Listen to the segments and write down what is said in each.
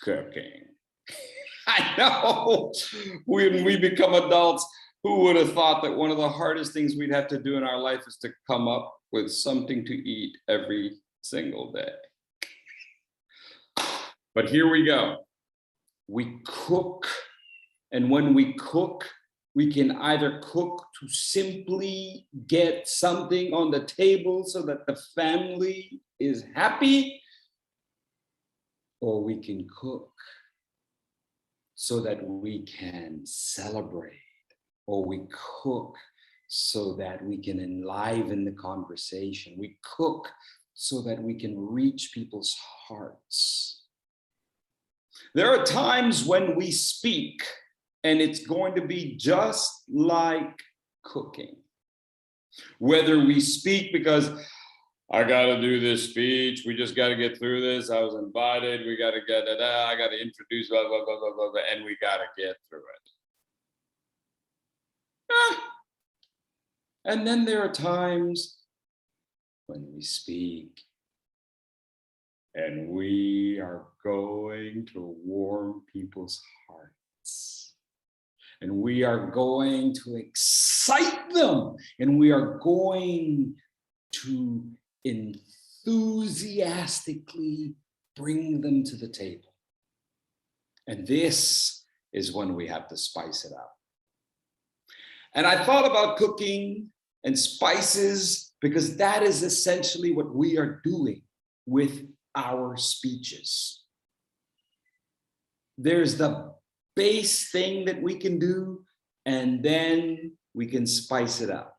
Cooking. I know. When we become adults, who would have thought that one of the hardest things we'd have to do in our life is to come up with something to eat every single day? But here we go. We cook, and when we cook, we can either cook to simply get something on the table so that the family is happy, or we can cook so that we can celebrate, or we cook so that we can enliven the conversation. We cook so that we can reach people's hearts. There are times when we speak, and it's going to be just like cooking. Whether we speak because I got to do this speech, we just got to get through this, I was invited, we got to get it, I got to introduce, blah, blah, blah, blah, blah, blah, and we got to get through it. And then there are times when we speak and we are going to warm people's hearts, and we are going to excite them, and we are going to enthusiastically bring them to the table. And this is when we have to spice it up. And I thought about cooking and spices because that is essentially what we are doing with our speeches. There's the base thing that we can do, and then we can spice it up.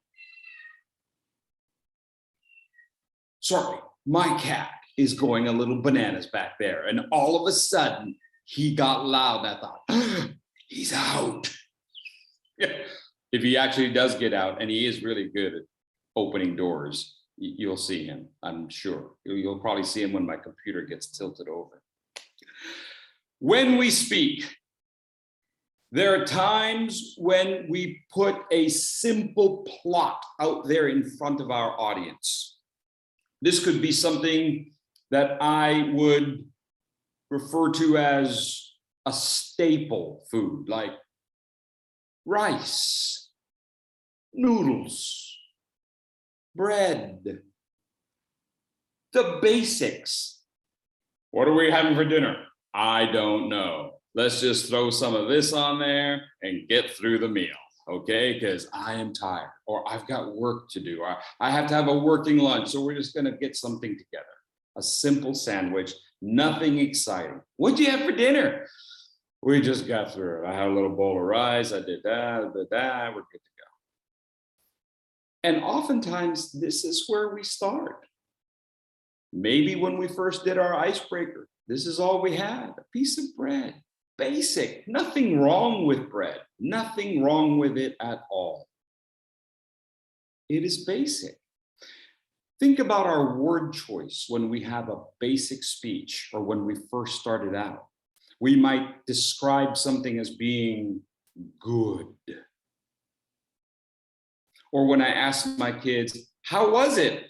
Sorry, my cat is going a little bananas back there, and all of a sudden he got loud. I thought, he's out. If he actually does get out, and he is really good at opening doors, you'll see him, I'm sure. You'll probably see him when my computer gets tilted over. When we speak, there are times when we put a simple plot out there in front of our audience. This could be something that I would refer to as a staple food, like rice, noodles, bread, the basics. What are we having for dinner? I don't know. Let's just throw some of this on there and get through the meal, okay? Because I am tired, or I've got work to do, or I have to have a working lunch, so we're just gonna get something together. A simple sandwich, nothing exciting. What'd you have for dinner? We just got through it. I had a little bowl of rice, I did that, we're good to go. And oftentimes, this is where we start. Maybe when we first did our icebreaker, this is all we had, a piece of bread. Basic, nothing wrong with bread, nothing wrong with it at all. It is basic. Think about our word choice when we have a basic speech or when we first started out. We might describe something as being good. Or when I ask my kids, how was it?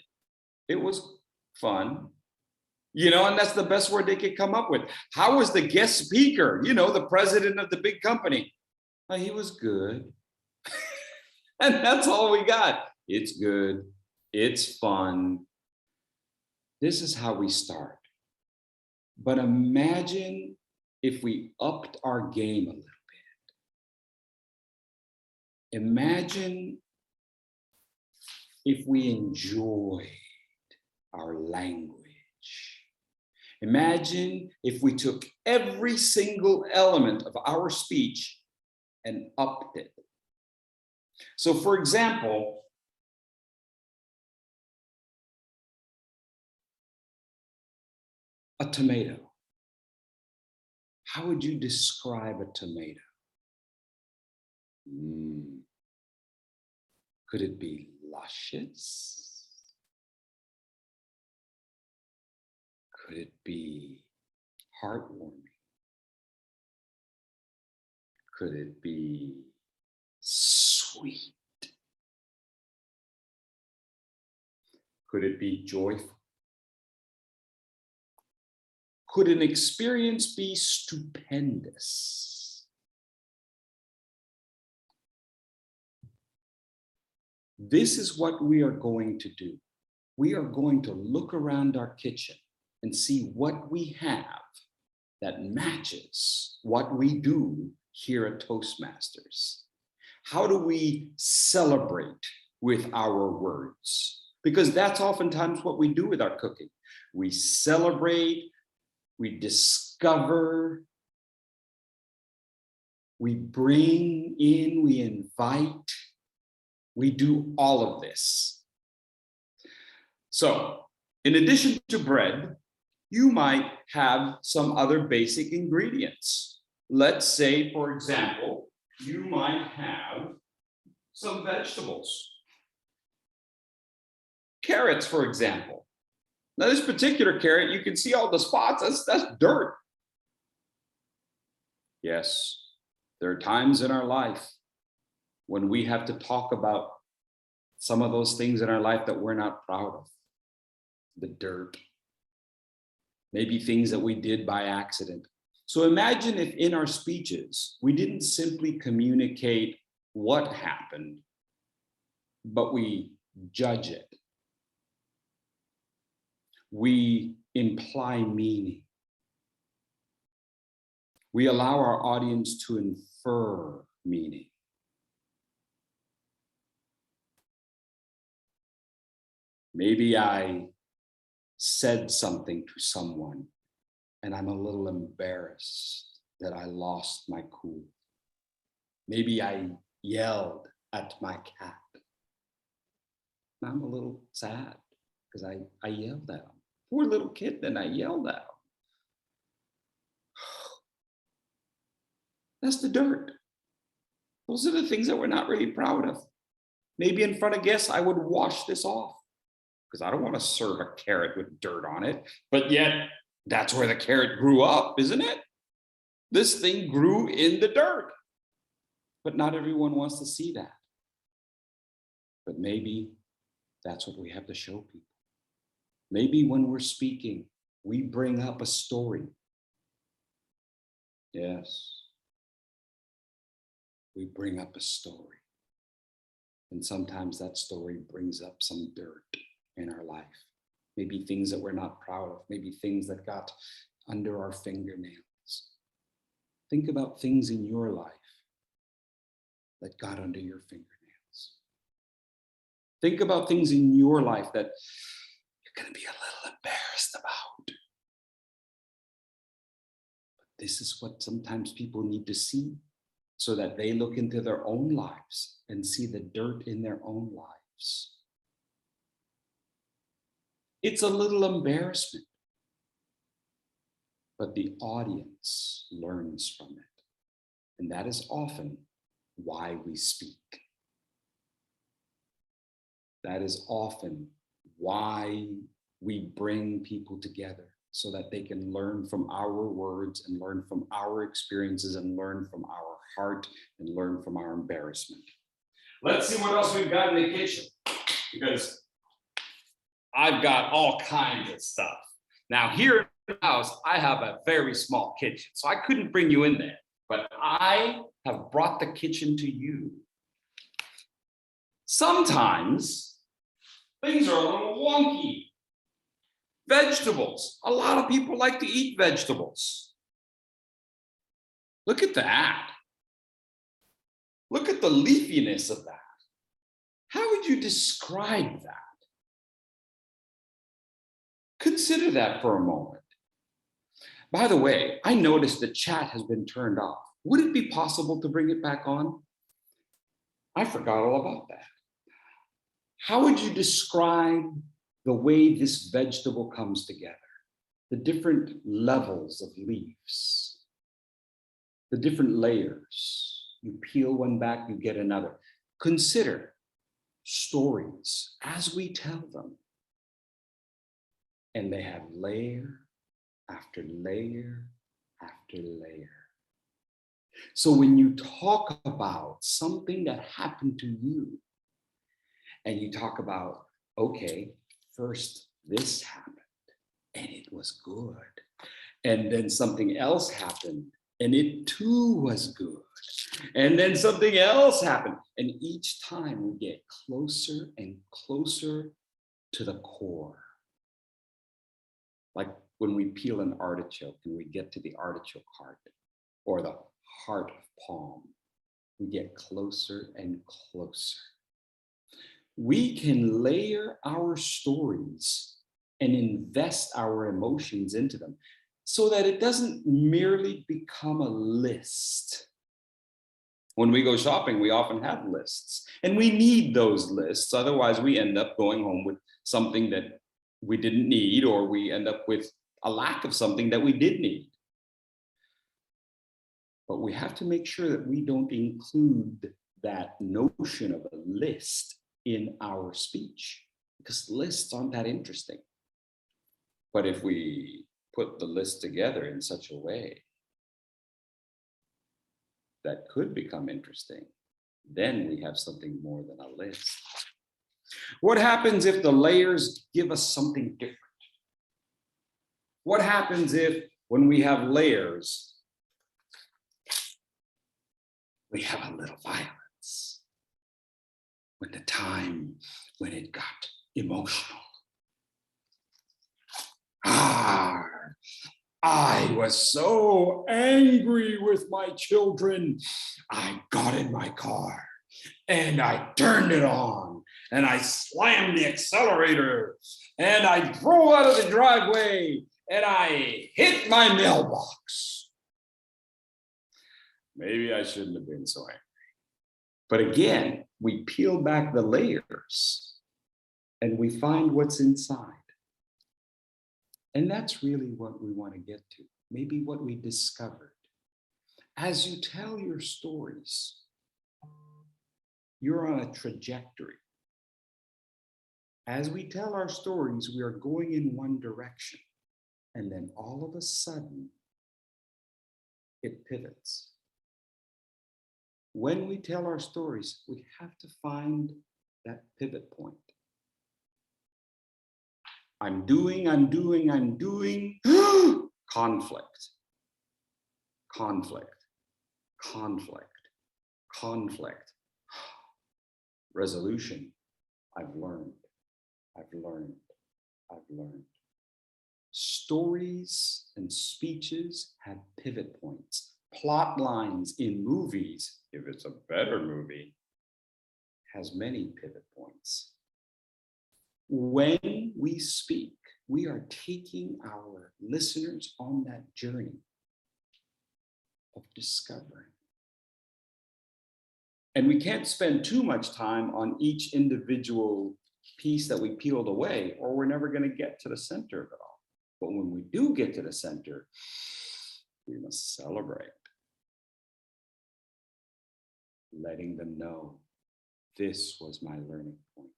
It was fun. You know, and that's the best word they could come up with. How was the guest speaker? You know, the president of the big company. Oh, he was good. And that's all we got. It's good. It's fun. This is how we start. But imagine if we upped our game a little bit. Imagine if we enjoyed our language. Imagine if we took every single element of our speech and upped it. So, for example, a tomato. How would you describe a tomato? Could it be luscious? Could it be heartwarming? Could it be sweet? Could it be joyful? Could an experience be stupendous? This is what we are going to do. We are going to look around our kitchen and see what we have that matches what we do here at Toastmasters. How do we celebrate with our words? Because that's oftentimes what we do with our cooking. We celebrate, we discover, we bring in, we invite, we do all of this. So, in addition to bread, you might have some other basic ingredients. Let's say, for example, you might have some vegetables. Carrots, for example. Now, this particular carrot, you can see all the spots, that's dirt. Yes, there are times in our life when we have to talk about some of those things in our life that we're not proud of. The dirt. Maybe things that we did by accident. So imagine if in our speeches, we didn't simply communicate what happened, but we judge it. We imply meaning. We allow our audience to infer meaning. Maybe I said something to someone and I'm a little embarrassed that I lost my cool. Maybe I yelled at my cat. I'm a little sad because I yelled at him. Poor little kitten, I yelled at him. That's the dirt. Those are the things that we're not really proud of. Maybe in front of guests, I would wash this off because I don't want to serve a carrot with dirt on it. But yet, that's where the carrot grew up, isn't it? This thing grew in the dirt. But not everyone wants to see that. But maybe that's what we have to show people. Maybe when we're speaking, we bring up a story. Yes. We bring up a story. And sometimes that story brings up some dirt in our life. Maybe things that we're not proud of. Maybe things that got under our fingernails. Think about things in your life that got under your fingernails. Think about things in your life that you're going to be a little embarrassed about. But this is what sometimes people need to see so that they look into their own lives and see the dirt in their own lives. It's a little embarrassment, but the audience learns from it. And that is often why we speak. That is often why we bring people together so that they can learn from our words and learn from our experiences and learn from our heart and learn from our embarrassment. Let's see what else we've got in the kitchen, because I've got all kinds of stuff. Now here in the house, I have a very small kitchen, so I couldn't bring you in there, but I have brought the kitchen to you. Sometimes things are a little wonky. Vegetables. A lot of people like to eat vegetables. Look at that. Look at the leafiness of that. How would you describe that? Consider that for a moment. By the way, I noticed the chat has been turned off. Would it be possible to bring it back on? I forgot all about that. How would you describe the way this vegetable comes together? The different levels of leaves, the different layers. You peel one back, you get another. Consider stories as we tell them. And they have layer after layer after layer. So when you talk about something that happened to you, and you talk about, okay, first this happened and it was good. And then something else happened, and it too was good. And then something else happened. And each time we get closer and closer to the core. Like when we peel an artichoke and we get to the artichoke heart or the heart of palm, we get closer and closer. We can layer our stories and invest our emotions into them so that it doesn't merely become a list. When we go shopping, we often have lists, and we need those lists. Otherwise, we end up going home with something that we didn't need, or we end up with a lack of something that we did need. But we have to make sure that we don't include that notion of a list in our speech, because lists aren't that interesting. But if we put the list together in such a way that could become interesting, then we have something more than a list. What happens if the layers give us something different? What happens if, when we have layers, we have a little violence? When the time when it got emotional. I was so angry with my children. I got in my car and I turned it on and I slammed the accelerator and I drove out of the driveway and I hit my mailbox. Maybe I shouldn't have been so angry. But again, we peel back the layers and we find what's inside. And that's really what we want to get to, maybe what we discovered. As you tell your stories, you're on a trajectory. As we tell our stories, we are going in one direction, and then all of a sudden, it pivots. When we tell our stories, we have to find that pivot point. I'm doing, conflict, conflict, conflict, conflict, resolution. I've learned. Stories and speeches have pivot points. Plot lines in movies, if it's a better movie, has many pivot points. When we speak, we are taking our listeners on that journey of discovering. And we can't spend too much time on each individual piece that we peeled away, or we're never going to get to the center of it all. But when we do get to the center, we must celebrate, letting them know this was my learning point.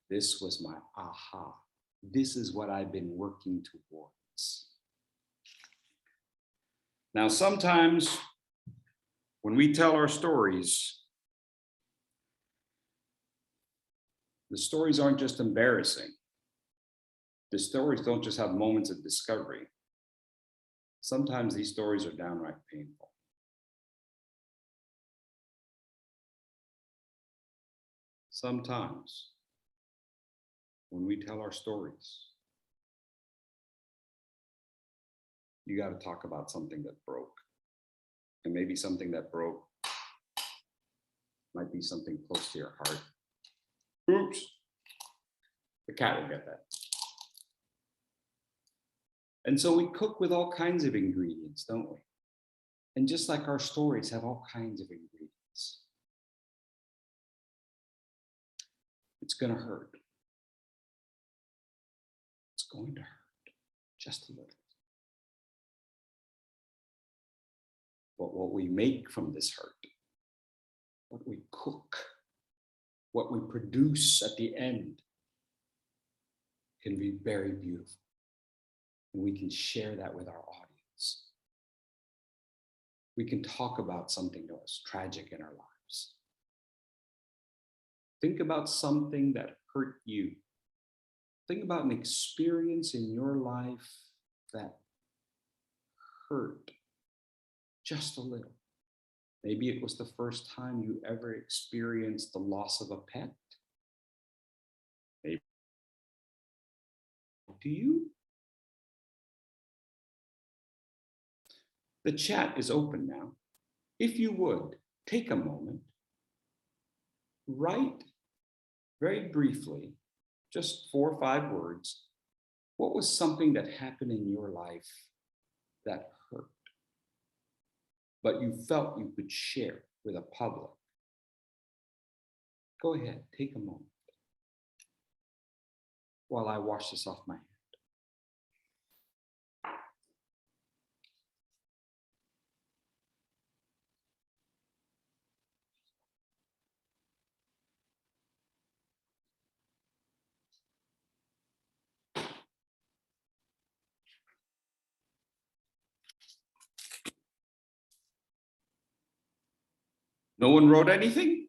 This was my aha. This is what I've been working towards. Now, sometimes when we tell our stories, the stories aren't just embarrassing. The stories don't just have moments of discovery. Sometimes these stories are downright painful. Sometimes when we tell our stories, you got to talk about something that broke. And maybe something that broke might be something close to your heart. Oops, the cat will get that. And so we cook with all kinds of ingredients, don't we? And just like our stories have all kinds of ingredients, it's going to hurt. It's going to hurt just a little. But what we make from this hurt, what we cook, what we produce at the end can be very beautiful. And we can share that with our audience. We can talk about something that was tragic in our lives. Think about something that hurt you. Think about an experience in your life that hurt just a little. Maybe it was the first time you ever experienced the loss of a pet. Maybe to you. The chat is open now. If you would, take a moment, write very briefly, just 4 or 5 words, what was something that happened in your life that hurt, but you felt you could share with a public? Go ahead, take a moment while I wash this off my hand. No one wrote anything?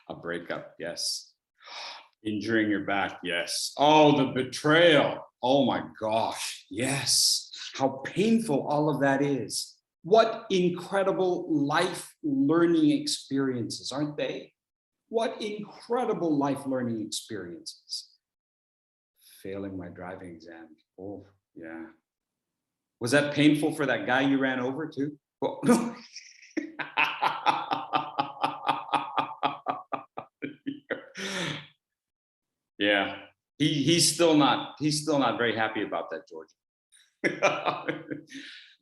A breakup, yes. Injuring your back, yes. Oh, the betrayal. Oh my gosh, yes. How painful all of that is. What incredible life learning experiences, aren't they? What incredible life learning experiences. Failing my driving exam. Oh, yeah. Was that painful for that guy you ran over too? Oh, no. Yeah, he's still not very happy about that, George.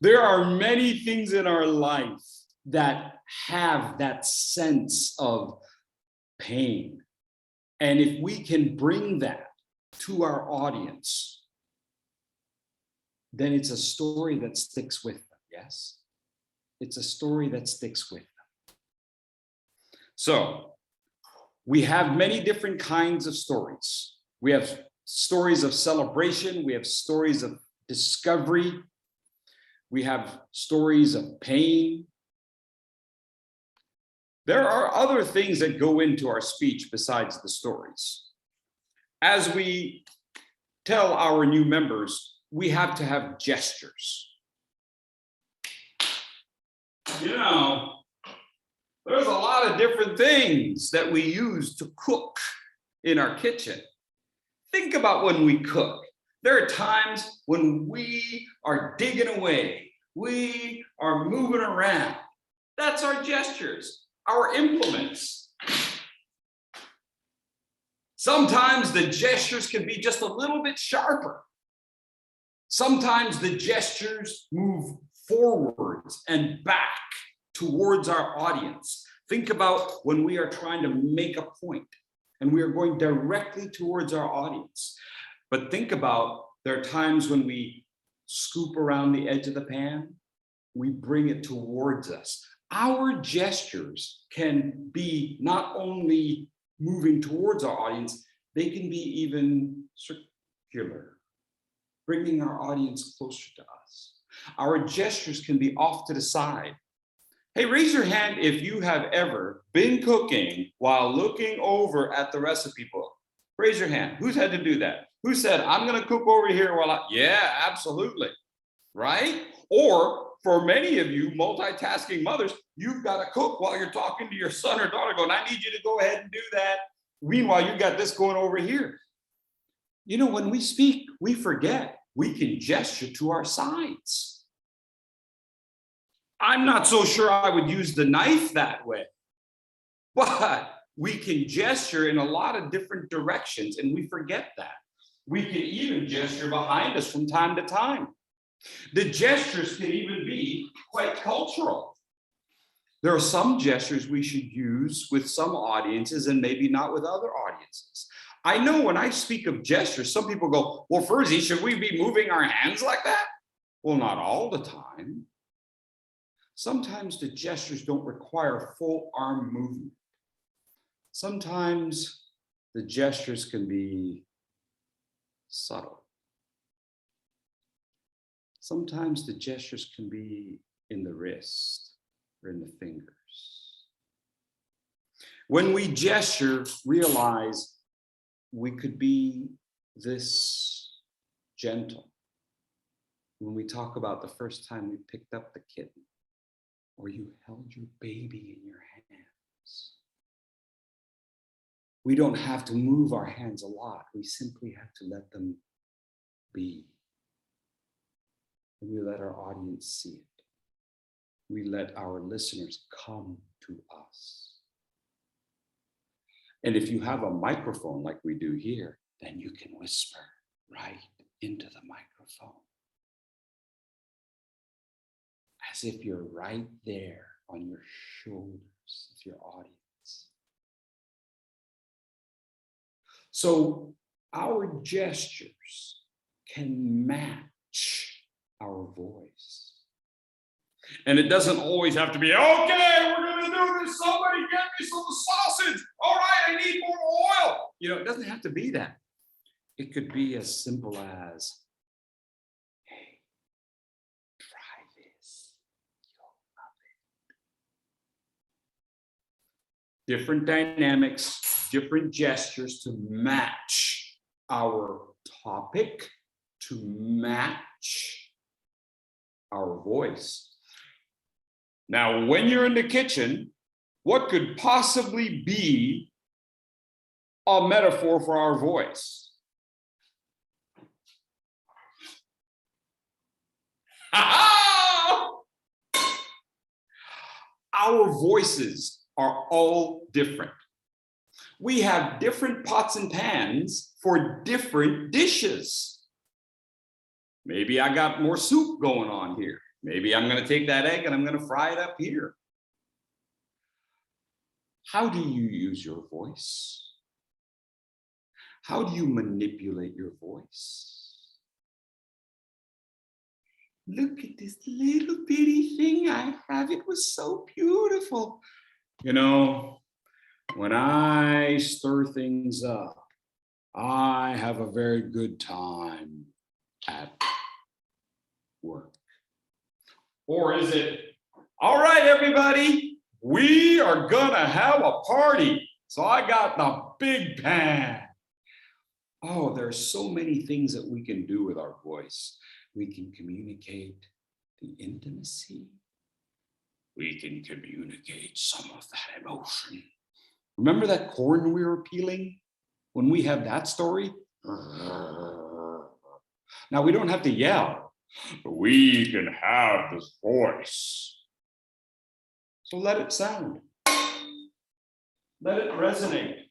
There are many things in our life that have that sense of pain. And if we can bring that to our audience, then it's a story that sticks with them, yes? It's a story that sticks with them. So we have many different kinds of stories. We have stories of celebration. We have stories of discovery. We have stories of pain. There are other things that go into our speech besides the stories. As we tell our new members, we have to have gestures. You know, there's a lot of different things that we use to cook in our kitchen. Think about when we cook. There are times when we are digging away. We are moving around. That's our gestures, our implements. Sometimes the gestures can be just a little bit sharper. Sometimes the gestures move forwards and back towards our audience. Think about when we are trying to make a point and we are going directly towards our audience. But think about, there are times when we scoop around the edge of the pan, we bring it towards us. Our gestures can be not only moving towards our audience, they can be even circular, bringing our audience closer to us. Our gestures can be off to the side. Hey, raise your hand if you have ever been cooking while looking over at the recipe book. Raise your hand. Who's had to do that? Who said, I'm going to cook over here while yeah, absolutely. Right? Or for many of you multitasking mothers, you've got to cook while you're talking to your son or daughter going, I need you to go ahead and do that. Meanwhile, you got this going over here. You know, when we speak, we forget we can gesture to our sides. I'm not so sure I would use the knife that way, but we can gesture in a lot of different directions and we forget that. We can even gesture behind us from time to time. The gestures can even be quite cultural. There are some gestures we should use with some audiences and maybe not with other audiences. I know when I speak of gestures, some people go, well, Fursey, should we be moving our hands like that? Well, not all the time. Sometimes the gestures don't require full arm movement. Sometimes the gestures can be subtle. Sometimes the gestures can be in the wrist or in the fingers. When we gesture, realize we could be this gentle. when we talk about the first time we picked up the kitten, or you held your baby in your hands. We don't have to move our hands a lot. We simply have to let them be. And we let our audience see it. We let our listeners come to us. And if you have a microphone like we do here, then you can whisper right into the microphone, as if you're right there on your shoulders of your audience. So our gestures can match our voice. And it doesn't always have to be, okay, we're going to do this. Somebody get me some sausage. All right, I need more oil. You know, it doesn't have to be that. It could be as simple as, hey, try this. You'll love it. Different dynamics, different gestures to match our topic, to match our voice. Now, when you're in the kitchen, what could possibly be a metaphor for our voice? Our voices are all different. We have different pots and pans for different dishes. Maybe I got more soup going on here. Maybe I'm going to take that egg and I'm going to fry it up here. How do you use your voice? How do you manipulate your voice? Look at this little bitty thing I have. It was so beautiful. You know, when I stir things up, I have a very good time at work. Or is it, all right, everybody, we are gonna have a party. So I got the big pan. Oh, there's so many things that we can do with our voice. We can communicate the intimacy. We can communicate some of that emotion. Remember that corn we were peeling when we had that story? Now, we don't have to yell. We can have this voice. So let it sound. Let it resonate.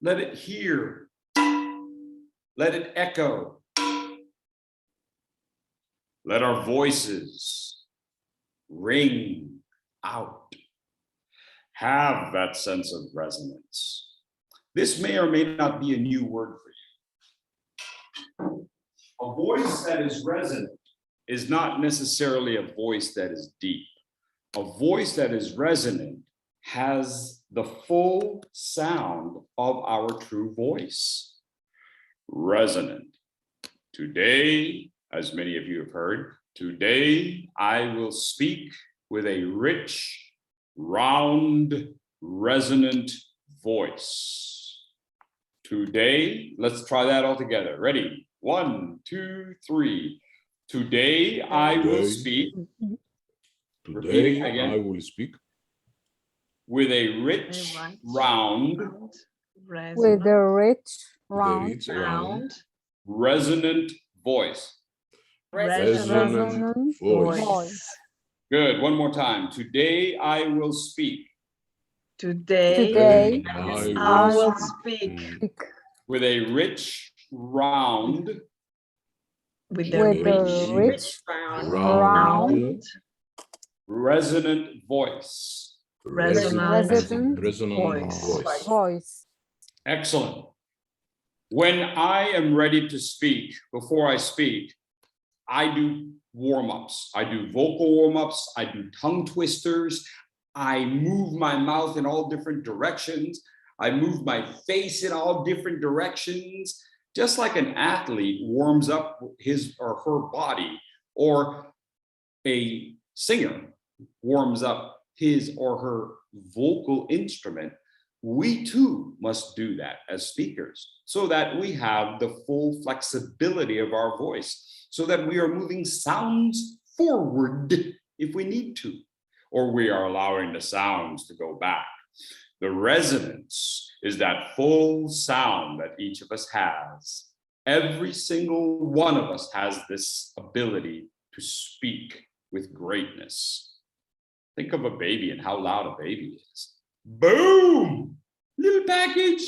Let it hear. Let it echo. Let our voices ring out. Have that sense of resonance. This may or may not be a new word for you. A voice that is resonant is not necessarily a voice that is deep. A voice that is resonant has the full sound of our true voice. Resonant. Today, as many of you have heard, today I will speak with a rich, round, resonant voice. Today, let's try that all together. Ready? 1, 2, 3. Today I will speak. Today I will speak with a rich, round, with a rich, round, resonant voice. Resonant voice. Good. One more time. Today I will speak. Today I will speak with a rich, round, with a rich, round, resonant voice. resonant voice. Excellent. When I am ready to speak, before I speak, I do warm-ups. I do vocal warm-ups. I do tongue twisters. I move my mouth in all different directions. I move my face in all different directions, just like an athlete warms up his or her body, or a singer warms up his or her vocal instrument. We too must do that as speakers so that we have the full flexibility of our voice. so that we are moving sounds forward if we need to, or we are allowing the sounds to go back. The resonance is that full sound that each of us has. Every single one of us has this ability to speak with greatness. Think of a baby and how loud a baby is. Boom! Little package,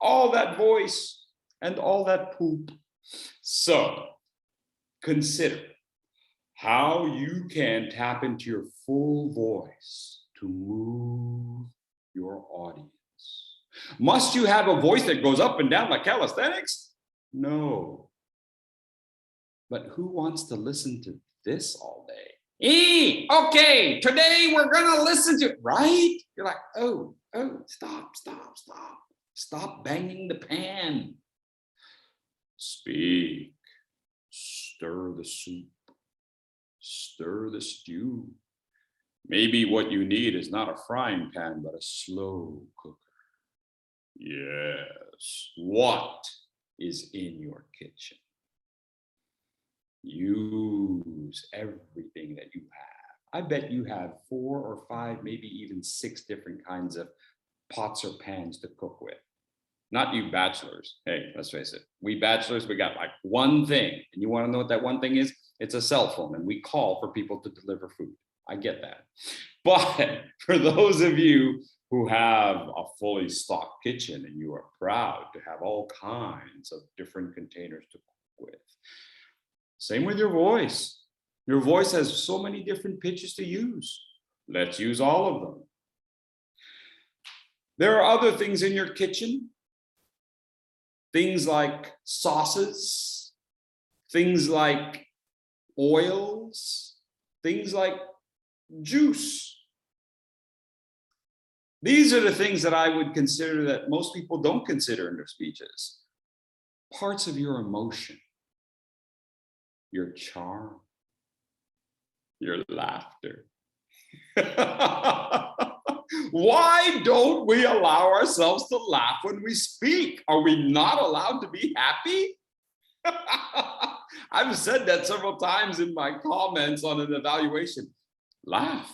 all that voice and all that poop. So consider how you can tap into your full voice to move your audience. Must you have a voice that goes up and down like calisthenics? No. But who wants to listen to this all day? Okay, today we're gonna listen to, right? You're like, oh, stop. Stop banging the pan. Speak, stir the soup, stir the stew. Maybe what you need is not a frying pan, but a slow cooker. Yes, what is in your kitchen? Use everything that you have. I bet you have 4 or 5, maybe even 6 different kinds of pots or pans to cook with. Not you bachelors. Hey, let's face it. We bachelors, we got like one thing. And you want to know what that one thing is? It's a cell phone, and we call for people to deliver food. I get that. But for those of you who have a fully stocked kitchen and you are proud to have all kinds of different containers to cook with, same with your voice. Your voice has so many different pitches to use. Let's use all of them. There are other things in your kitchen. Things like sauces, things like oils, things like juice. These are the things that I would consider that most people don't consider in their speeches. Parts of your emotion, your charm, your laughter. Why don't we allow ourselves to laugh when we speak? Are we not allowed to be happy? I've said that several times in my comments on an evaluation. Laugh.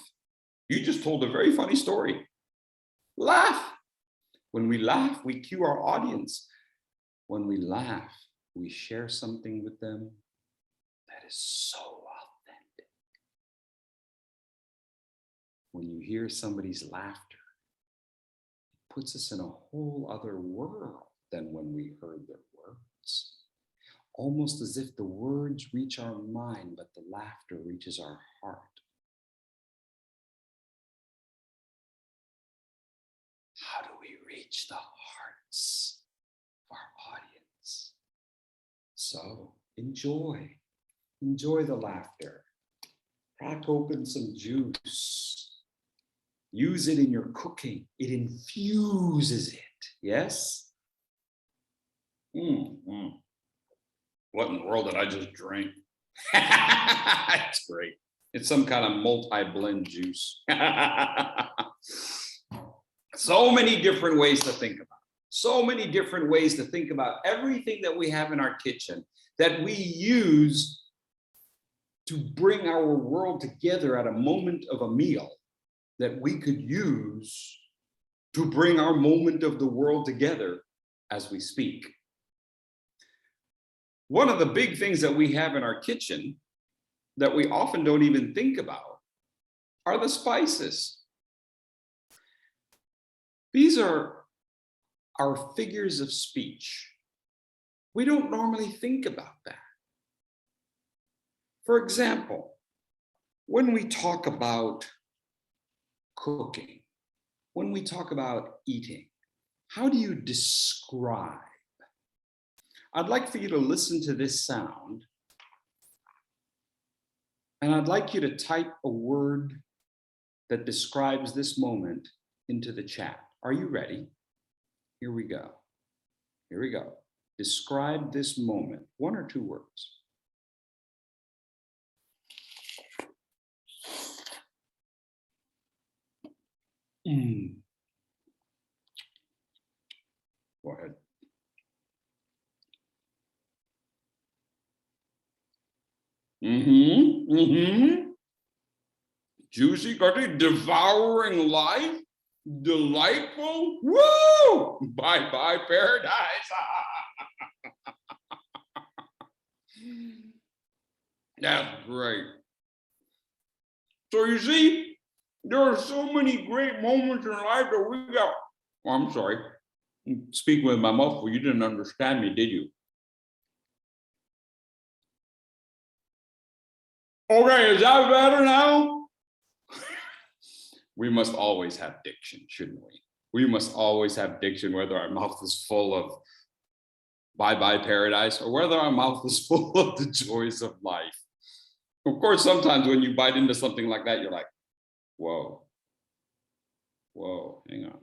You just told a very funny story. Laugh. When we laugh, we cue our audience. When we laugh, we share something with them that is so authentic. When you hear somebody's laughter, it puts us in a whole other world than when we heard their words. Almost as if the words reach our mind, but the laughter reaches our heart. How do we reach the hearts of our audience? So enjoy the laughter. Crack open some juice. Use it in your cooking. It infuses it, yes? What in the world did I just drink? It's great. It's some kind of multi-blend juice. So many different ways to think about it. So many different ways to think about everything that we have in our kitchen that we use to bring our world together at a moment of a meal that we could use to bring our moment of the world together as we speak. One of the big things that we have in our kitchen that we often don't even think about are the spices. These are our figures of speech. We don't normally think about that. For example, when we talk about cooking, when we talk about eating, how do you describe? I'd like for you to listen to this sound, and I'd like you to type a word that describes this moment into the chat. Are you ready? Here we go. Here we go. Describe this moment, 1 or 2 words. Go ahead. Juicy, crunchy, devouring life, delightful. Woo! Bye-bye paradise. That's great. So you see, there are so many great moments in life that we got. Oh, I'm sorry. Speaking with my mouth, you didn't understand me, did you? Okay, is that better now? We must always have diction, shouldn't we? We must always have diction, whether our mouth is full of bye-bye paradise or whether our mouth is full of the joys of life. Of course, sometimes when you bite into something like that, you're like, whoa, whoa, hang on.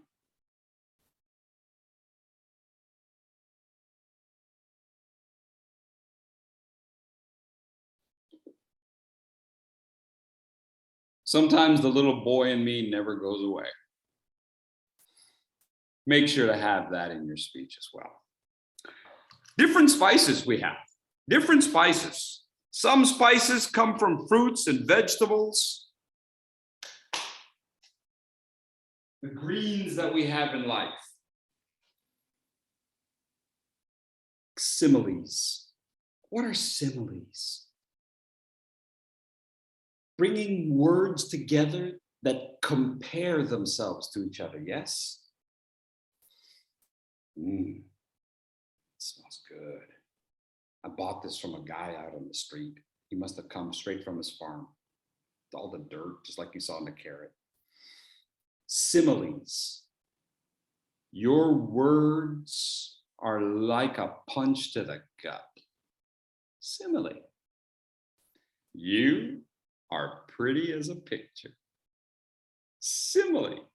Sometimes the little boy in me never goes away. Make sure to have that in your speech as well. Different spices we have, different spices. Some spices come from fruits and vegetables. The greens that we have in life. Similes. What are similes? Bringing words together that compare themselves to each other, yes? It smells good. I bought this from a guy out on the street. He must have come straight from his farm. All the dirt, just like you saw in the carrot. Similes. Your words are like a punch to the gut. Simile. You are pretty as a picture. Simile.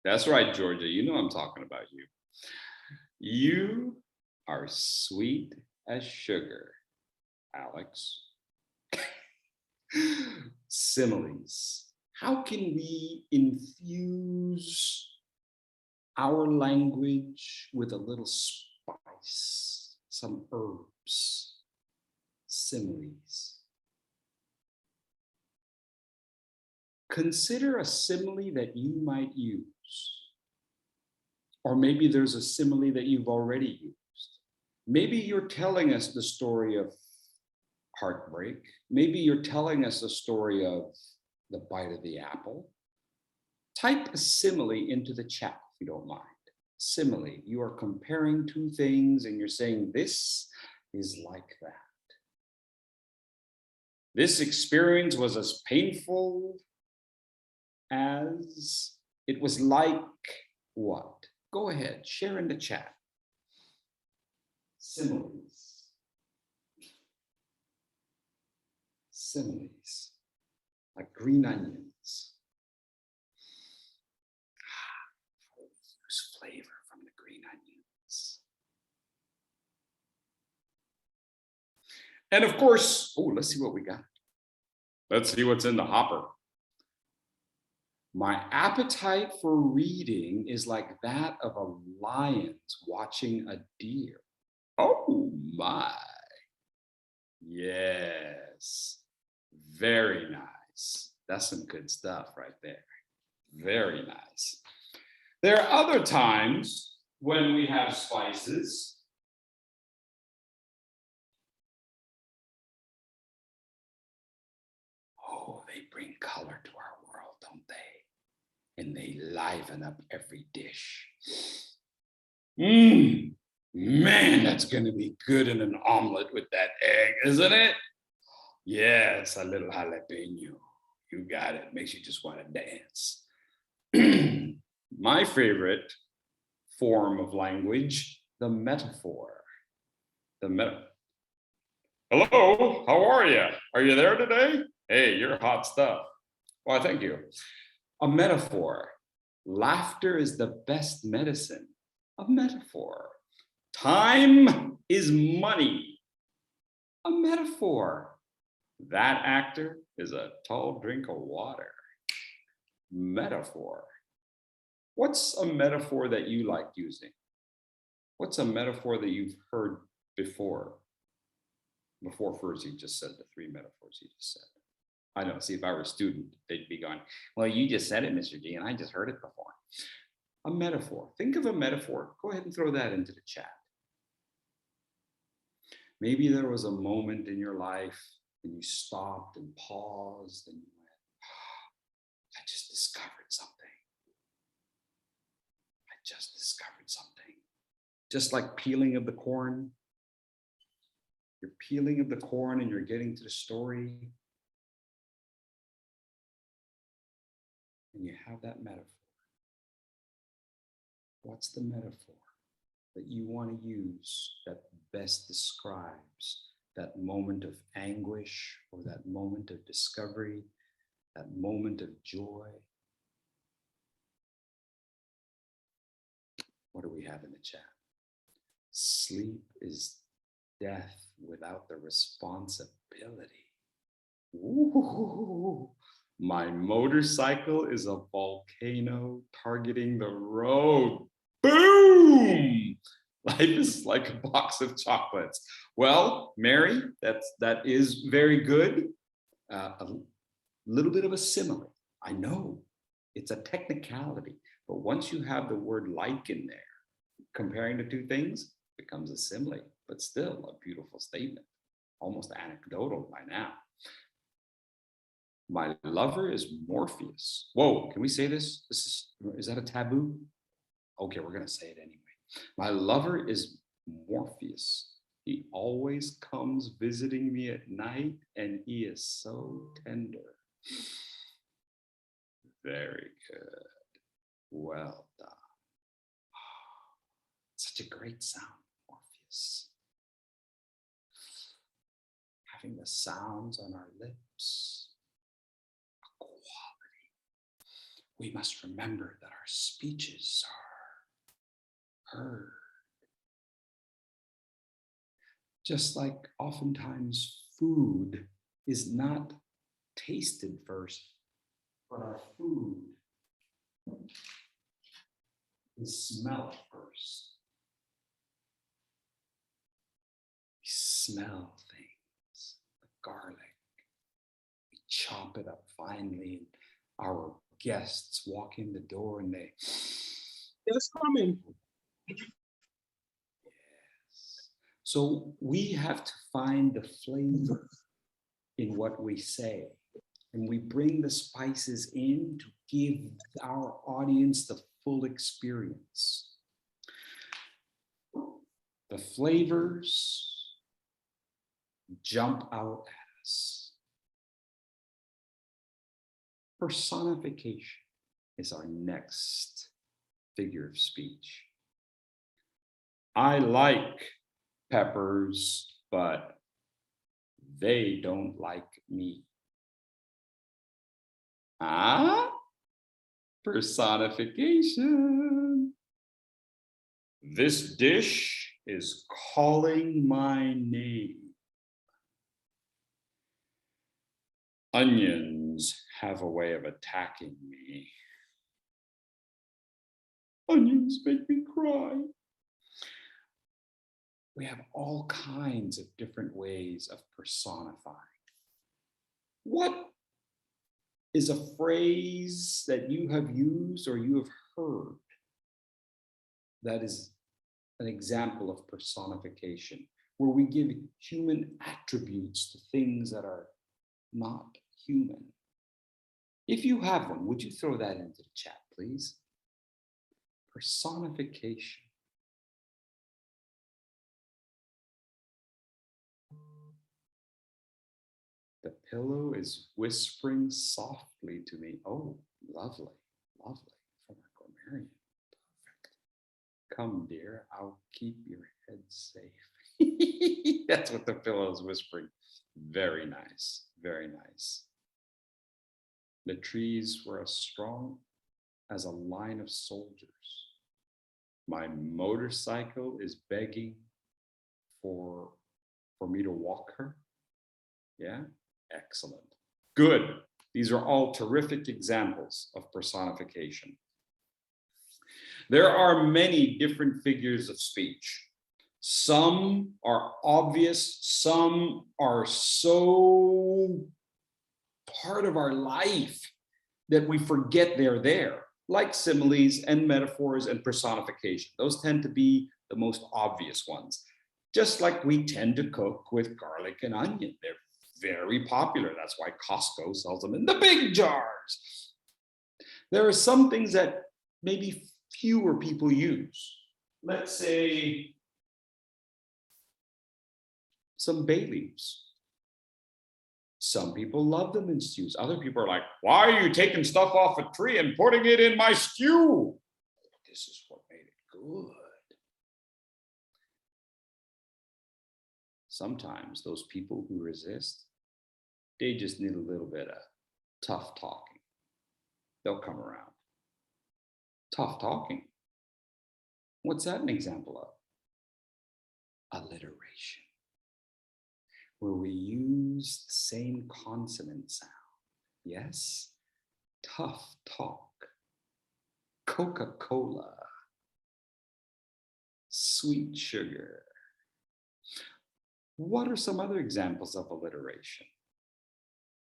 That's right, Georgia. You know I'm talking about you. You are sweet as sugar, Alex. Similes. How can we infuse our language with a little spice, some herbs? Similes. Consider a simile that you might use. Or maybe there's a simile that you've already used. Maybe you're telling us the story of heartbreak. Maybe you're telling us a story of the bite of the apple. Type a simile into the chat if you don't mind. Simile, you are comparing two things and you're saying this is like that. This experience was as painful as it was like what? Go ahead, share in the chat. Similes. Similes, like green onions. Use flavor from the green onions. And of course, oh, let's see what we got. Let's see what's in the hopper. My appetite for reading is like that of a lion watching a deer. Oh my. Yes. Very nice. That's some good stuff right there. Very nice. There are other times when we have spices. Oh, they bring color to our world, don't they? And they liven up every dish. Man, that's going to be good in an omelet with that egg, isn't it? Yes, a little jalapeno. You got it. Makes you just want to dance. My favorite form of language, the metaphor. Hello, how are you? Are you there today? Hey, you're hot stuff. Why, thank you. A metaphor. Laughter is the best medicine. A metaphor. Time is money. A metaphor. That actor is a tall drink of water. Metaphor. What's a metaphor that you like using? What's a metaphor that you've heard before? before Fursey just said the 3 metaphors he just said. I know, see, if I were a student, they'd be going, well, you just said it, Mr. G, and I just heard it before. A metaphor. Think of a metaphor. Go ahead and throw that into the chat. Maybe there was a moment in your life when you stopped and paused and you went, I just discovered something. I just discovered something. Just like peeling of the corn. You're peeling of the corn and you're getting to the story. And you have that metaphor. What's the metaphor that you want to use that best describes that moment of anguish or that moment of discovery, that moment of joy? What do we have in the chat? Sleep is death without the responsibility. Ooh. My motorcycle is a volcano targeting the road. Boom! Life is like a box of chocolates. Well, Mary, that is very good. A little bit of a simile. I know it's a technicality, but once you have the word like in there, comparing the two things becomes a simile, but still a beautiful statement, almost anecdotal by now. My lover is Morpheus. Whoa, can we say this? Is that a taboo? Okay, we're gonna say it anyway. My lover is Morpheus. He always comes visiting me at night and he is so tender. Very good. Well done. Such a great sound, Morpheus. Having the sounds on our lips. We must remember that our speeches are heard. Just like oftentimes food is not tasted first, but our food is smelled first. We smell things, the garlic. We chop it up finely, and our guests walk in the door and they, it's coming. Yes. So we have to find the flavor in what we say, and we bring the spices in to give our audience the full experience. The flavors jump out at us. Personification is our next figure of speech. I like peppers, but they don't like me. Ah, personification. This dish is calling my name. Onions have a way of attacking me. Onions make me cry. We have all kinds of different ways of personifying. What is a phrase that you have used or you have heard that is an example of personification, where we give human attributes to things that are not human? If you have one, would you throw that into the chat, please? Personification. The pillow is whispering softly to me. Oh, lovely, lovely. From a grammarian. Perfect. Come, dear, I'll keep your head safe. That's what the pillow is whispering. Very nice, very nice. The trees were as strong as a line of soldiers. My motorcycle is begging for me to walk her. Yeah, excellent. Good. These are all terrific examples of personification. There are many different figures of speech. Some are obvious, some are so part of our life that we forget they're there, like similes and metaphors and personification. Those tend to be the most obvious ones. Just like we tend to cook with garlic and onion. They're very popular. That's why Costco sells them in the big jars. There are some things that maybe fewer people use. Let's say some bay leaves. Some people love them in stews. Other people are like, why are you taking stuff off a tree and putting it in my stew? This is what made it good. Sometimes those people who resist, they just need a little bit of tough talking. They'll come around. Tough talking. What's that an example of? Alliteration, where we use the same consonant sound. Yes, tough talk. Coca-Cola. Sweet sugar. What are some other examples of alliteration?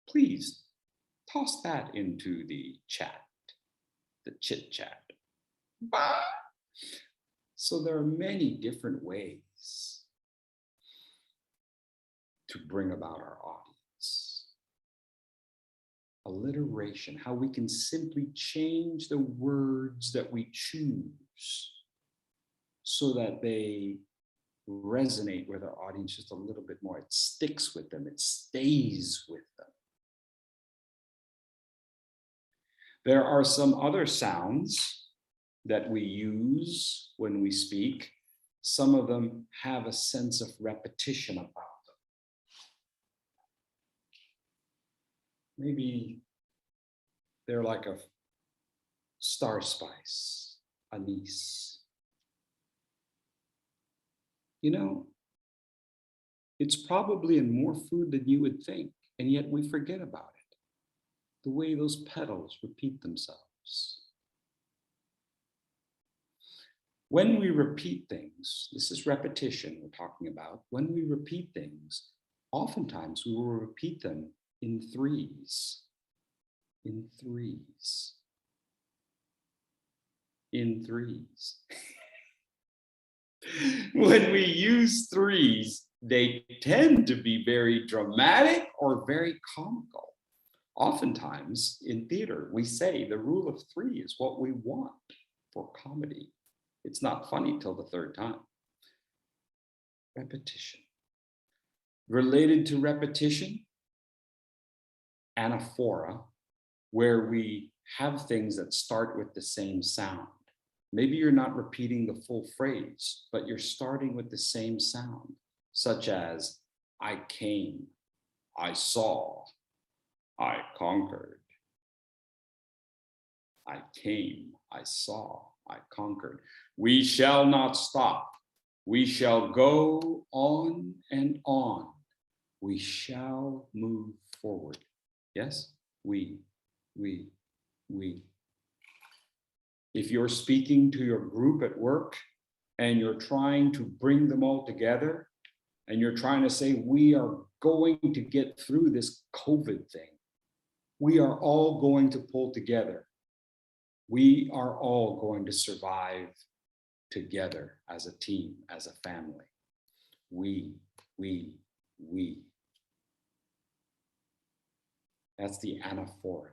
Please toss that into the chat, the chit chat. So there are many different ways to bring about our audience. Alliteration, how we can simply change the words that we choose so that they resonate with our audience just a little bit more. It sticks with them, it stays with them. There are some other sounds that we use when we speak. Some of them have a sense of repetition about them. Maybe they're like a star spice, anise. You know, it's probably in more food than you would think, and yet we forget about it. The way those petals repeat themselves. When we repeat things, this is repetition we're talking about. When we repeat things, oftentimes we will repeat them in threes. In threes. In threes. When we use threes, they tend to be very dramatic or very comical. Oftentimes in theater, we say the rule of three is what we want for comedy. It's not funny till the third time. Repetition. Related to repetition, anaphora, where we have things that start with the same sound. Maybe you're not repeating the full phrase, but you're starting with the same sound, such as I came, I saw, I conquered. I came, I saw, I conquered. We shall not stop. We shall go on and on. We shall move forward. Yes, we. If you're speaking to your group at work and you're trying to bring them all together and you're trying to say, we are going to get through this COVID thing. We are all going to pull together. We are all going to survive together as a team, as a family. We. That's the anaphora.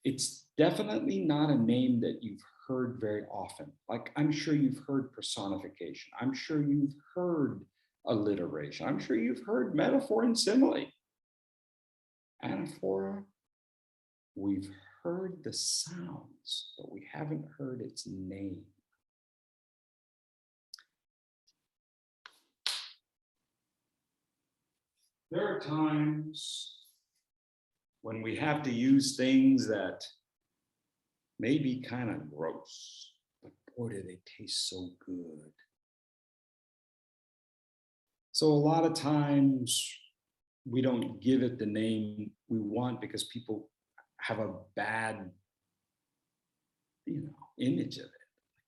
It's definitely not a name that you've heard very often. Like, I'm sure you've heard personification. I'm sure you've heard alliteration. I'm sure you've heard metaphor and simile. Anaphora, we've heard the sounds, but we haven't heard its name. There are times when we have to use things that may be kind of gross, but boy, do they taste so good. So a lot of times we don't give it the name we want because people have a bad, image of it.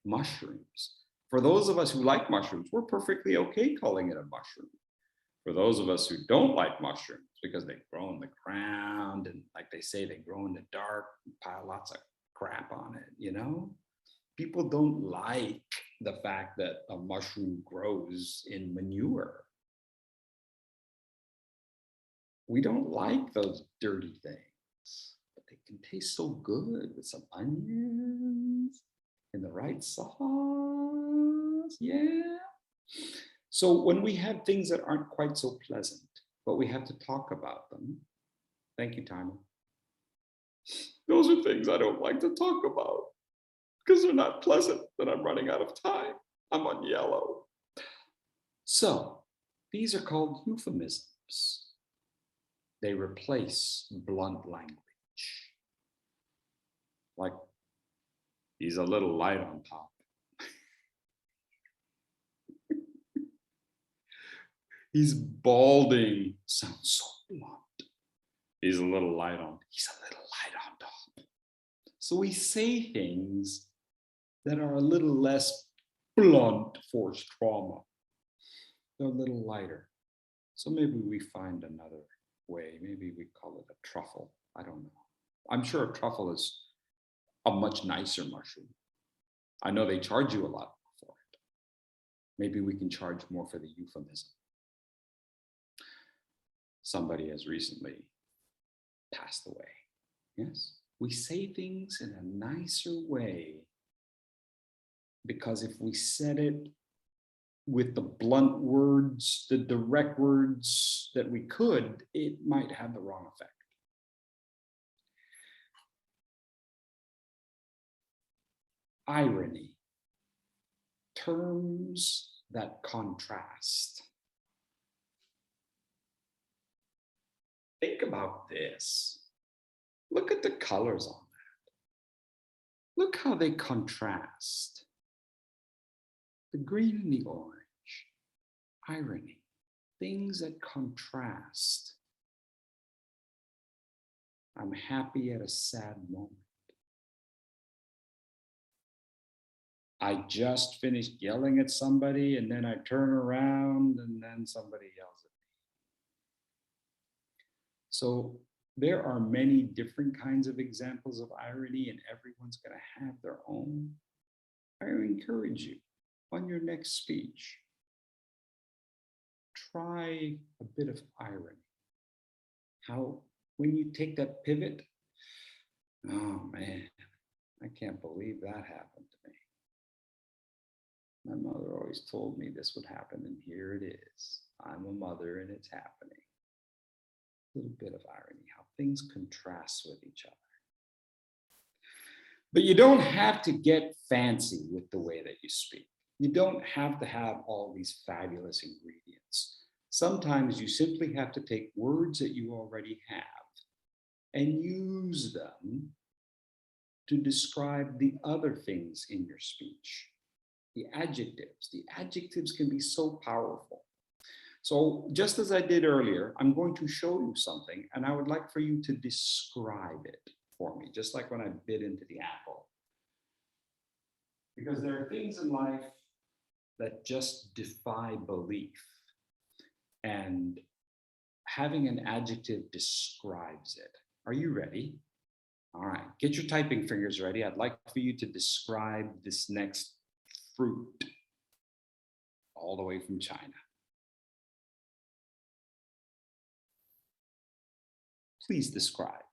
Mushrooms. For those of us who like mushrooms, we're perfectly okay calling it a mushroom. For those of us who don't like mushrooms because they grow in the ground and like they say, they grow in the dark, pile lots of crap on it, you know? People don't like the fact that a mushroom grows in manure. We don't like those dirty things, but they can taste so good with some onions and the right sauce, yeah. So when we have things that aren't quite so pleasant, but we have to talk about them, thank you, Timer. Those are things I don't like to talk about because they're not pleasant, and I'm running out of time. I'm on yellow. So these are called euphemisms. They replace blunt language. Like, he's a little light on top. He's balding. Sounds so blunt. He's a little light on. He's a little light on top. So we say things that are a little less blunt force trauma. They're a little lighter. So maybe we find another way. Maybe we call it a truffle. I don't know. I'm sure a truffle is a much nicer mushroom. I know they charge you a lot for it. Maybe we can charge more for the euphemism. Somebody has recently passed away. Yes, we say things in a nicer way because if we said it with the blunt words, the direct words that we could, it might have the wrong effect. Irony, terms that contrast. Think about this. Look at the colors on that. Look how they contrast. The green and the orange. Irony, things that contrast. I'm happy at a sad moment. I just finished yelling at somebody and then I turn around and then somebody yells at me. So there are many different kinds of examples of irony and everyone's going to have their own. I encourage you on your next speech, try a bit of irony. How, when you take that pivot, oh man, I can't believe that happened to me. My mother always told me this would happen, and here it is. I'm a mother and it's happening. A little bit of irony, how things contrast with each other. But you don't have to get fancy with the way that you speak. You don't have to have all these fabulous ingredients. Sometimes you simply have to take words that you already have and use them to describe the other things in your speech. The adjectives can be so powerful. So just as I did earlier, I'm going to show you something and I would like for you to describe it for me, just like when I bit into the apple. Because there are things in life that just defy belief. And having an adjective describes it. Are you ready? All right, get your typing fingers ready. I'd like for you to describe this next fruit all the way from China. Please describe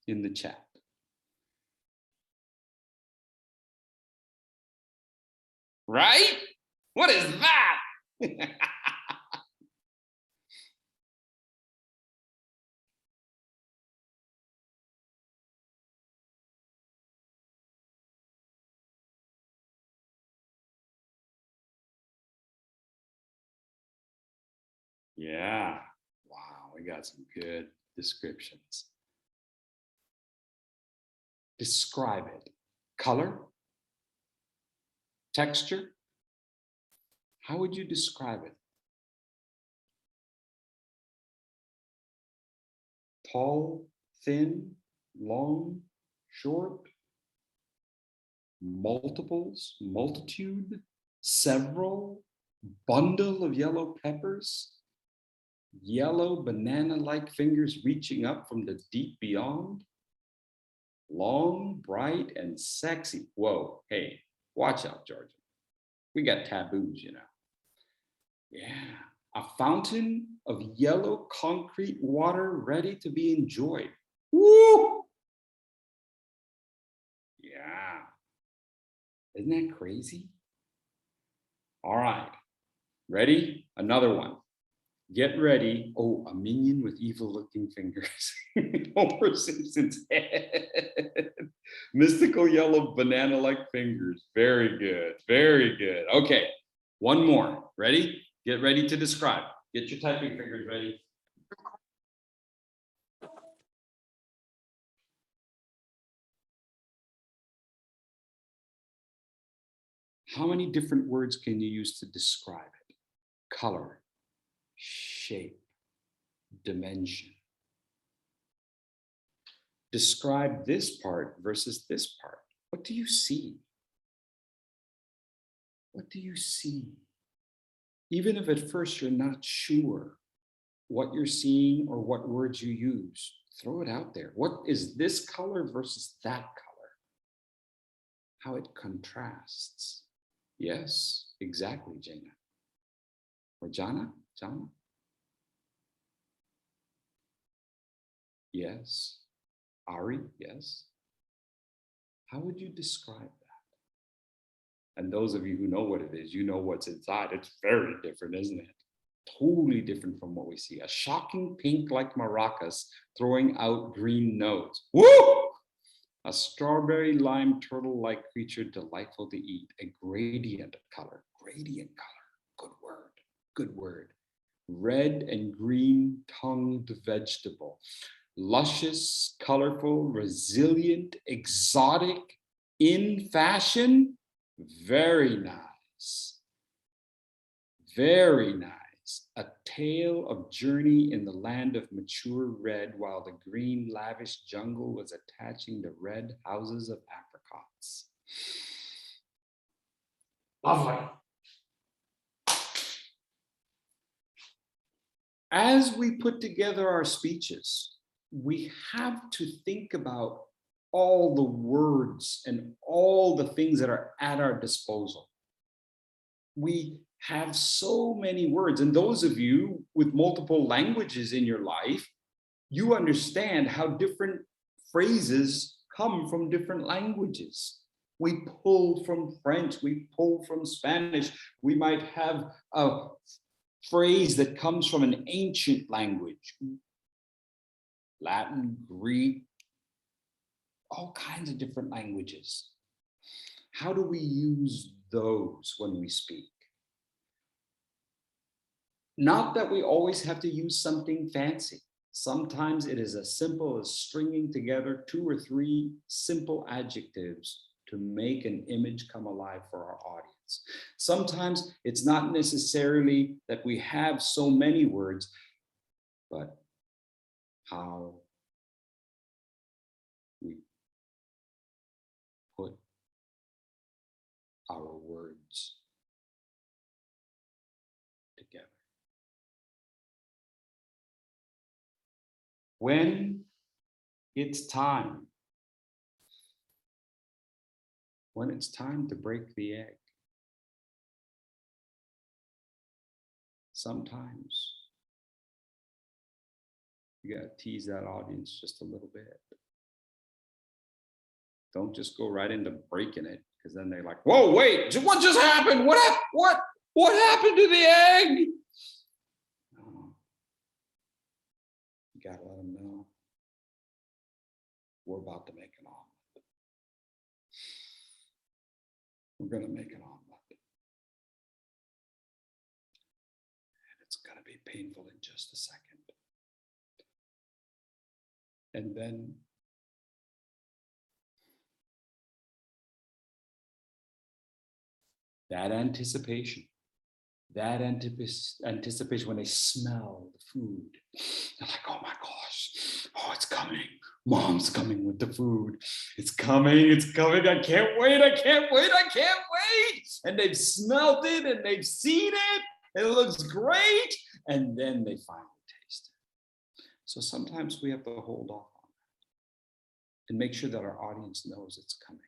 in the chat. Right? What is that? Yeah, wow, we got some good descriptions. Describe it. Color? Texture? How would you describe it? Tall, thin, long, short? Multiples, multitude? several bundle of yellow peppers, yellow banana-like fingers reaching up from the deep beyond, long, bright, and sexy. Whoa, hey, watch out, Georgia. We got taboos, you know. Yeah, a fountain of yellow concrete water ready to be enjoyed. Woo! Yeah. Isn't that crazy? All right, ready? Another one. Get ready. Oh, a minion with evil-looking fingers. Homer Simpson's head. Mystical yellow banana-like fingers. Very good, very good. Okay, one more. Ready? Get ready to describe. Get your typing fingers ready. How many different words can you use to describe it? Color, shape, dimension. Describe this part versus this part. What do you see? What do you see? Even if at first you're not sure what you're seeing or what words you use, throw it out there. What is this color versus that color? How it contrasts. Yes, exactly, Jana. Or Jana? Jana? Yes. Ari? Yes. How would you describe that? And those of you who know what it is, you know what's inside. It's very different, isn't it? Totally different from what we see. A shocking pink like maracas throwing out green notes. Woo! A strawberry lime turtle-like creature delightful to eat. A gradient color. Gradient color. Good word. Good word. Red and green tongued vegetable. Luscious, colorful, resilient, exotic, in fashion. Very nice. Very nice. A tale of journey in the land of mature red, while the green lavish jungle was attaching the red houses of apricots. Lovely. As we put together our speeches, we have to think about all the words and all the things that are at our disposal. We have so many words, and those of you with multiple languages in your life, you understand how different phrases come from different languages. We pull from French, we pull from Spanish, we might have a phrase that comes from an ancient language, Latin, Greek, all kinds of different languages. How do we use those when we speak? Not that we always have to use something fancy. Sometimes it is as simple as stringing together 2 or 3 simple adjectives to make an image come alive for our audience. Sometimes it's not necessarily that we have so many words, but how we put our words together. When it's time to break the egg, sometimes you gotta tease that audience just a little bit. Don't just go right into breaking it, because then they're like, whoa, wait, what just happened? What happened to the egg? No. You gotta let them know we're about to make an omelet. We're gonna make an omelet. And it's gonna be painful in just a second. And then that anticipation, that anticipation when they smell the food. They're like, oh my gosh, oh, it's coming. Mom's coming with the food. It's coming, it's coming. I can't wait, I can't wait, I can't wait. And they've smelled it and they've seen it. And it looks great. And then they finally taste it. So sometimes we have to hold off on that and make sure that our audience knows it's coming.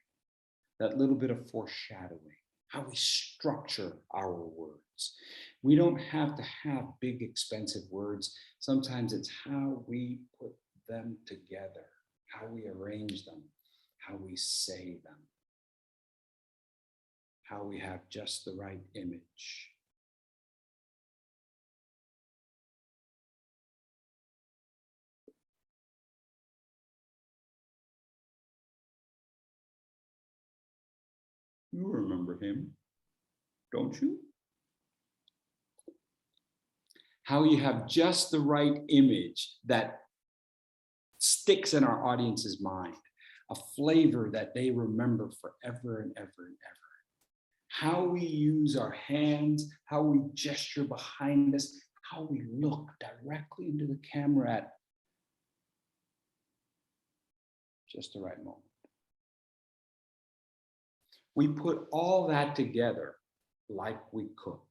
That little bit of foreshadowing, how we structure our words. We don't have to have big, expensive words. Sometimes it's how we put them together, how we arrange them, how we say them, how we have just the right image. You remember him, don't you? How you have just the right image that sticks in our audience's mind, a flavor that they remember forever and ever and ever. How we use our hands, how we gesture behind us, how we look directly into the camera at just the right moment. We put all that together like we cook.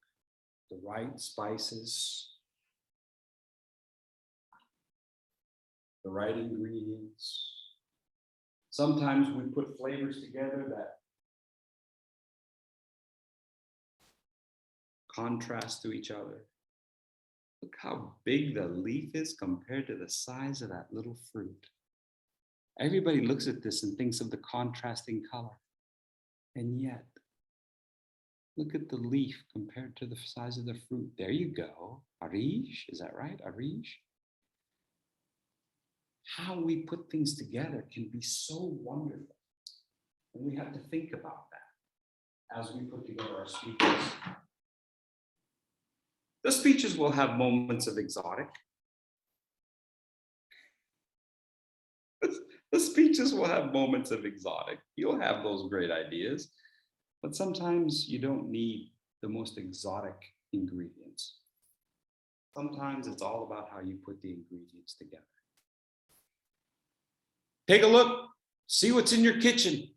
The right spices, the right ingredients. Sometimes we put flavors together that contrast to each other. Look how big the leaf is compared to the size of that little fruit. Everybody looks at this and thinks of the contrasting color. And yet, look at the leaf compared to the size of the fruit. There you go. Arish, is that right? Arish? How we put things together can be so wonderful. And we have to think about that as we put together our speeches. The speeches will have moments of exotic. The speeches will have moments of exotic. You'll have those great ideas, but sometimes you don't need the most exotic ingredients. Sometimes it's all about how you put the ingredients together. Take a look, see what's in your kitchen.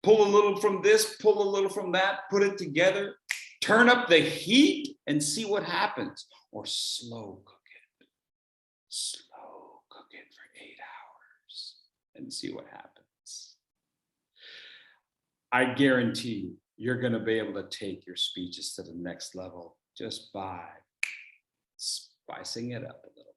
Pull a little from this, pull a little from that, put it together, turn up the heat and see what happens. Or slow cook it. Slow cook it for 8 hours and see what happens. I guarantee you, you're going to be able to take your speeches to the next level just by spicing it up a little.